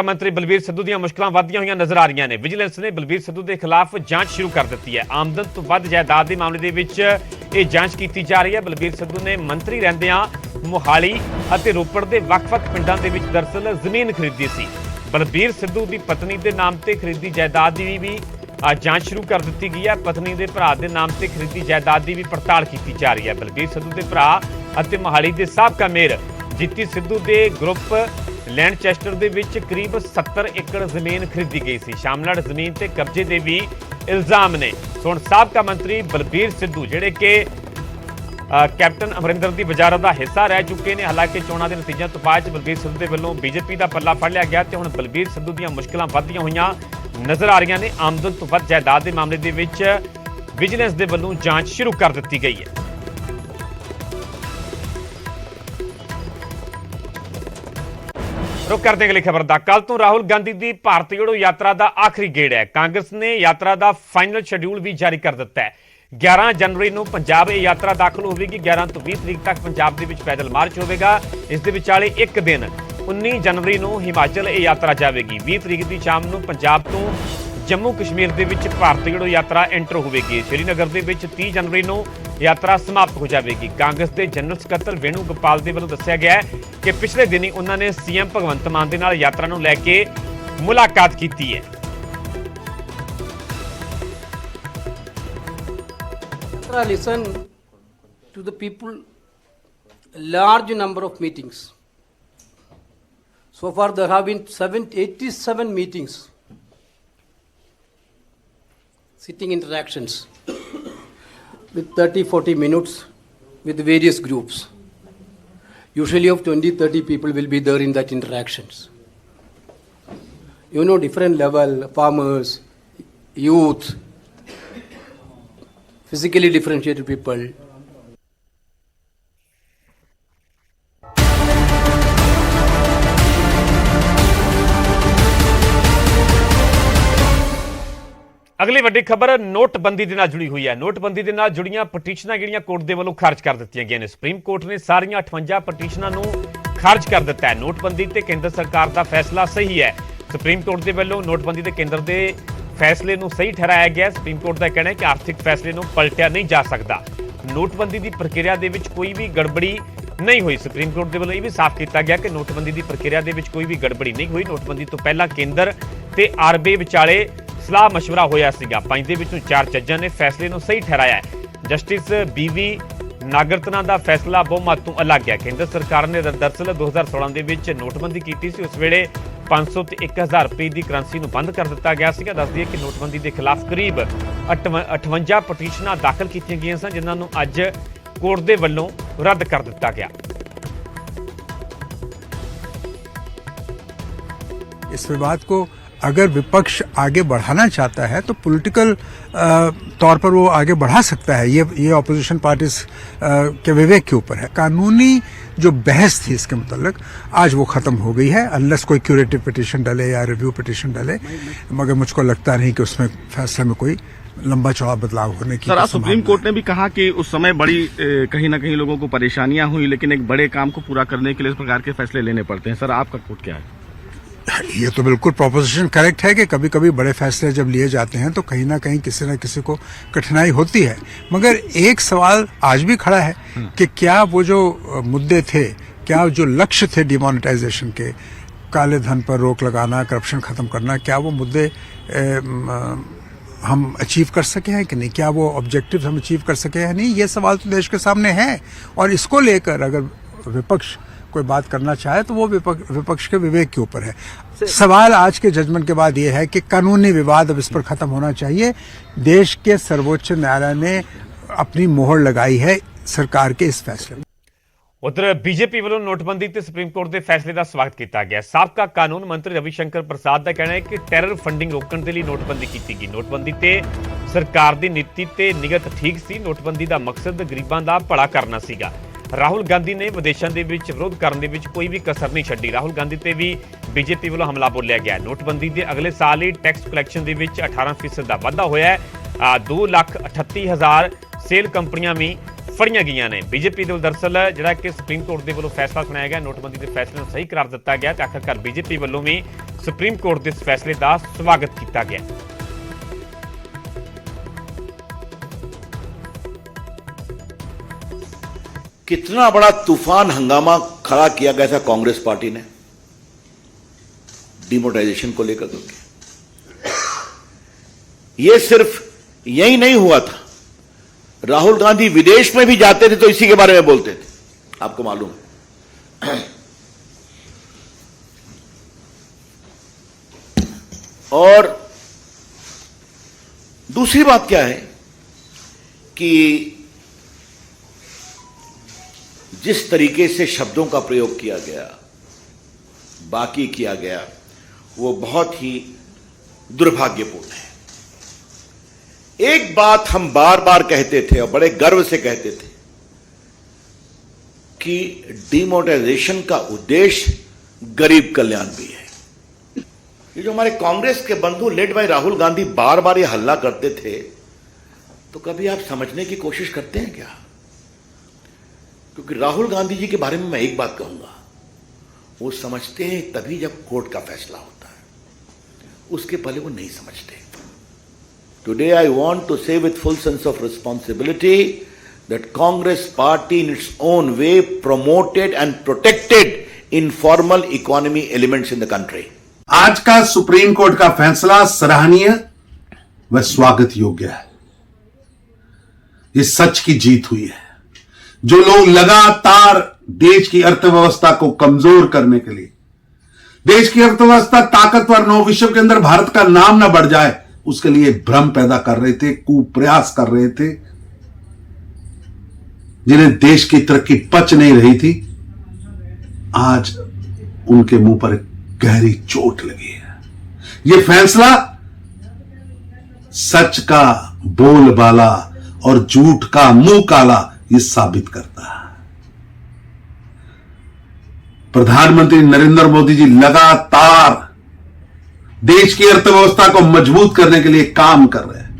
ਮੰਤਰੀ ਬਲਬੀਰ ਸਿੱਧੂ ਦੀਆਂ ਮੁਸ਼ਕਲਾਂ ਵੱਧਦੀਆਂ ਹੋਈਆਂ ਨਜ਼ਰ ਆ ਰਹੀਆਂ ਨੇ। ਵਿਜੀਲੈਂਸ ਨੇ ਬਲਬੀਰ ਸਿੱਧੂ ਦੇ ਖਿਲਾਫ ਜਾਂਚ ਸ਼ੁਰੂ ਕਰ ਦਿੱਤੀ ਹੈ। ਆਮਦਨ ਤੋਂ ਵੱਧ ਜਾਇਦਾਦ ਦੇ ਮਾਮਲੇ ਦੇ ਵਿੱਚ ਇਹ ਜਾਂਚ ਕੀਤੀ ਜਾ ਰਹੀ ਹੈ। ਬਲਬੀਰ ਸਿੱਧੂ ਨੇ ਮੰਤਰੀ ਰਹਿੰਦਿਆਂ ਮੋਹਾਲੀ ਅਤੇ ਰੋਪੜ ਦੇ ਵੱਖ-ਵੱਖ ਪਿੰਡਾਂ ਦੇ ਵਿੱਚ ਦਰਅਸਲ ਜ਼ਮੀਨ ਖਰੀਦੀ ਸੀ। ਬਲਬੀਰ ਸਿੱਧੂ ਦੀ ਪਤਨੀ ਦੇ ਨਾਮ ਤੇ ਖਰੀਦੀ ਜਾਇਦਾਦ ਦੀ ਵੀ ਜਾਂਚ ਸ਼ੁਰੂ ਕਰ ਦਿੱਤੀ ਗਈ ਹੈ। ਪਤਨੀ ਦੇ ਭਰਾ ਦੇ ਨਾਮ ਤੇ ਖਰੀਦੀ ਜਾਇਦਾਦ ਦੀ ਵੀ ਪੜਤਾਲ ਕੀਤੀ ਜਾ ਰਹੀ ਹੈ। ਬਲਬੀਰ ਸਿੱਧੂ ਦੇ ਭਰਾ ਅਤੇ ਮੋਹਾਲੀ ਦੇ ਸਾਬਕਾ ਮੇਅਰ ਜੀਤੀ ਸਿੱਧੂ ਦੇ ਗਰੁੱਪ ਲੈਂਡਚੈਸਟਰ ਦੇ ਵਿੱਚ ਕਰੀਬ 70 ਏਕੜ ਜ਼ਮੀਨ ਖਰੀਦੀ ਗਈ ਸੀ। ਸ਼ਾਮਲਾੜ ਜ਼ਮੀਨ ਤੇ ਕਬਜ਼ੇ ਦੇ ਵੀ ਇਲਜ਼ਾਮ ਨੇ। ਹੁਣ ਸਾਬਕਾ ਮੰਤਰੀ ਬਲਬੀਰ ਸਿੱਧੂ ਜਿਹੜੇ ਕਿ ਕੈਪਟਨ ਅਮਰਿੰਦਰ ਦੀ ਵਜ਼ਾਰਤ ਦਾ ਹਿੱਸਾ ਰਹਿ ਚੁੱਕੇ ਨੇ। ਹਾਲਾਂਕਿ ਚੋਣਾਂ ਦੇ ਨਤੀਜਿਆਂ ਤੋਂ ਬਾਅਦ ਬਲਬੀਰ ਸਿੱਧੂ ਦੇ ਵੱਲੋਂ ਬੀਜੇਪੀ ਦਾ ਪੱਲਾ ਫੜ ਲਿਆ ਗਿਆ ਤੇ ਹੁਣ ਬਲਬੀਰ ਸਿੱਧੂ ਦੀਆਂ ਮੁਸ਼ਕਲਾਂ ਵੱਧਦੀਆਂ ਹੋਈਆਂ ਨਜ਼ਰ ਆ ਰਹੀਆਂ ਨੇ। ਆਮਦਨ ਤੋਂ ਵੱਧ ਜਾਇਦਾਦ ਦੇ ਮਾਮਲੇ ਦੇ ਵਿੱਚ ਵਿਜੀਲੈਂਸ ਦੇ ਵੱਲੋਂ ਜਾਂਚ ਸ਼ੁਰੂ ਕਰ ਦਿੱਤੀ ਗਈ ਹੈ। रुक करते अगली खबर का। कल तो राहुल गांधी की भारत जोड़ो यात्रा का आखिरी गेड़ है। कांग्रेस ने यात्रा का फाइनल शेड्यूल भी जारी कर दिता है। 11 जनवरी को पंजाब ये यात्रा दाखिल होगी। 11 तो 20 तरीक तक पंजाब के पैदल मार्च होगा। इस विचाले एक दिन 19 जनवरी को हिमाचल ये यात्रा जाएगी। 20 तरीक की शाम को पंजाब तो जम्मू कश्मीर के भारत जोड़ो यात्रा एंटर होगी। श्रीनगर के 30 जनवरी को यात्रा समाप्त हो जाएगी। कांग्रेस के जनरल सकत्तर वेणु गोपाल के वालों दस्या गया है कि पिछले दिन ही उन्होंने सीएम भगवंत मान के नाल यात्रा को लैके मुलाकात की है। Listen to the people, large number of meetings. So far there have been 87 meetings, sitting interactions with 30-40 minutes with various groups. Usually of 20-30 people will be there in that interactions. You know, different level, farmers, youth, physically differentiated people. अगली वड्डी खबर नोटबंदी के नाल जुड़ी हुई है। नोटबंदी के नाल जुड़ियां पटीशनां जिहड़ियां कोर्ट के वालों खारिज कर दित्तियां गईयां ने। सुप्रीम कोर्ट ने सारियां 58 पटीशनां नूं खारिज कर दिता है। नोटबंदी ते केंद्र सरकार का फैसला सही है। सुप्रीम कोर्ट के वालों नोटबंदी ते केंद्र के फैसले नूं सही ठहराया गया। सुप्रीम कोर्ट का कहना है कि आर्थिक फैसले नूं पलटिया नहीं जा सकता। नोटबंदी की प्रक्रिया दे विच कोई भी गड़बड़ी नहीं हुई। सुप्रीम कोर्ट के वालों यह भी साफ किया गया कि नोटबंदी की प्रक्रिया दे विच कोई भी गड़बड़ी नहीं हुई। नोटबंदी तो पहला केंद्र ते आरबीआई विचाले सलाह मशवरा होया सीगा। 5 ਦੇ ਵਿੱਚੋਂ 4 ਜੱਜਾਂ ਨੇ ਫੈਸਲੇ ਨੂੰ ਸਹੀ ਠਹਿਰਾਇਆ ਹੈ। ਜਸਟਿਸ BV ਨਾਗਰਤਨਾ ਦਾ ਫੈਸਲਾ ਬਹੁਮਤ ਤੋਂ ਅਲੱਗ ਹੈ। ਕੇਂਦਰ ਸਰਕਾਰ ਨੇ ਦਰਅਸਲ 2016 ਦੇ ਵਿੱਚ ਨੋਟਬੰਦੀ ਕੀਤੀ ਸੀ। ਉਸ ਵੇਲੇ 500 ਤੇ 1000 ਰੁਪਏ ਦੀ ਕਰੰਸੀ ਨੂੰ ਬੰਦ ਕਰ ਦਿੱਤਾ ਗਿਆ ਸੀਗਾ। ਦੱਸ ਦਈਏ ਕਿ ਨੋਟਬੰਦੀ ਦੇ ਖਿਲਾਫ ਕਰੀਬ 58 ਪਟੀਸ਼ਨਾਂ ਦਾਖਲ ਕੀਤੀਆਂ ਗਈਆਂ ਸਨ, ਜਿਨ੍ਹਾਂ ਨੂੰ ਅੱਜ ਕੋਰਟ ਦੇ ਵੱਲੋਂ ਰੱਦ ਕਰ ਦਿੱਤਾ ਗਿਆ। इस विवाद को अगर विपक्ष आगे बढ़ाना चाहता है तो पॉलिटिकल तौर पर वो आगे बढ़ा सकता है। ये ऑपोजिशन पार्टीज के विवेक के ऊपर है। कानूनी जो बहस थी इसके मुताल्लिक आज वो खत्म हो गई है, अनलेस कोई क्यूरेटिव पिटीशन डाले या रिव्यू पिटीशन डाले। मगर मुझको लगता नहीं कि उसमें फैसले में कोई लंबा चौड़ा बदलाव होने की। सर, सुप्रीम कोर्ट ने भी कहा कि उस समय बड़ी कहीं ना कहीं लोगों को परेशानियां हुई, लेकिन एक बड़े काम को पूरा करने के लिए इस प्रकार के फैसले लेने पड़ते हैं। सर, आपका कोर्ट क्या है? ये तो बिल्कुल प्रोपोजिशन करेक्ट है कि कभी कभी बड़े फैसले जब लिए जाते हैं तो कहीं ना कहीं किसी न किसी को कठिनाई होती है। मगर एक सवाल आज भी खड़ा है कि क्या वो जो मुद्दे थे, क्या जो लक्ष्य थे डिमोनेटाइजेशन के, काले धन पर रोक लगाना, करप्शन खत्म करना, क्या वो मुद्दे हम अचीव कर सके हैं कि नहीं? क्या वो ऑब्जेक्टिव हम अचीव कर सके हैं नहीं? ये सवाल तो देश के सामने है। और इसको लेकर अगर विपक्ष कोई बात करना चाहे तो वो विपक्ष के विवेक के ऊपर है। सवाल आज के जजमेंट के बाद ये है कि कानूनी विवाद अब इस पर खत्म होना चाहिए। देश के सर्वोच्च न्यायालय ने अपनी मोहर लगाई है सरकार के इस फैसले में। उधर बीजेपी वालों नोटबंदी ते सुप्रीम कोर्ट के फैसले का स्वागत किया गया। साबका कानून मंत्री रविशंकर प्रसाद का कहना है कि टैरर फंडिंग रोकने के लिए नोटबंदी की गई। नोटबंदी ते सरकार की नीति ते निगत ठीक सी। नोटबंदी का मकसद गरीबों का भला करना सीगा। राहुल गांधी ने विदेशों के विरोध करने में कोई भी कसर नहीं छड्डी। राहुल गांधी ते भी बीजेपी वालों हमला बोलिया गया। नोटबंदी के अगले साल ही टैक्स कलैक्शन के 18% का वाधा होया है। 2,38,000 सेल कंपनियां भी फड़ियां गई ने। बीजेपी के दरअसल जिहड़ा कि सुप्रीम कोर्ट के वालों फैसला सुनाया गया, नोटबंदी के फैसले को सही करार दिता गया। आखिरकार बीजेपी वालों भी ਸੁਪਰੀਮ ਕੋਰਟ ਦੇ ਇਸ ਫੈਸਲੇ ਦਾ ਸਵਾਗਤ ਕੀਤਾ ਗਿਆ। कितना बड़ा तूफान हंगामा खड़ा किया गया था कांग्रेस पार्टी ने डिमोनेटाइजेशन को लेकर करके। यह सिर्फ यही नहीं हुआ था, राहुल गांधी विदेश में भी जाते थे तो इसी के बारे में बोलते थे, आपको मालूम है। और दूसरी बात क्या है कि जिस तरीके से शब्दों का प्रयोग किया गया, बाकी किया गया, वो बहुत ही दुर्भाग्यपूर्ण है। एक बात हम बार बार कहते थे और बड़े गर्व से कहते थे कि डिमोनेटाइजेशन का उद्देश्य गरीब कल्याण भी है। ये जो हमारे कांग्रेस के बंधु लेड बाय राहुल गांधी बार बार ये हल्ला करते थे, तो कभी आप समझने की कोशिश करते हैं क्या? क्योंकि राहुल गांधी जी के बारे में मैं एक बात कहूंगा, वो समझते हैं तभी जब कोर्ट का फैसला होता है, उसके पहले वो नहीं समझते। टुडे आई वांट टू से with full sense of responsibility that Congress party in its own way promoted and protected informal economy elements in the country. आज का सुप्रीम कोर्ट का फैसला सराहनीय व स्वागत योग्य है। इस सच की जीत हुई है। जो लोग लगातार देश की अर्थव्यवस्था को कमजोर करने के लिए, देश की अर्थव्यवस्था ताकतवर न हो, विश्व के अंदर भारत का नाम न बढ़ जाए, उसके लिए भ्रम पैदा कर रहे थे, कुप्रयास कर रहे थे, जिन्हें देश की तरक्की पच नहीं रही थी, आज उनके मुंह पर गहरी चोट लगी है। यह फैसला सच का बोलबाला और झूठ का मुंह काला ये साबित करता है। प्रधानमंत्री नरेंद्र मोदी जी लगातार देश की अर्थव्यवस्था को मजबूत करने के लिए काम कर रहे हैं।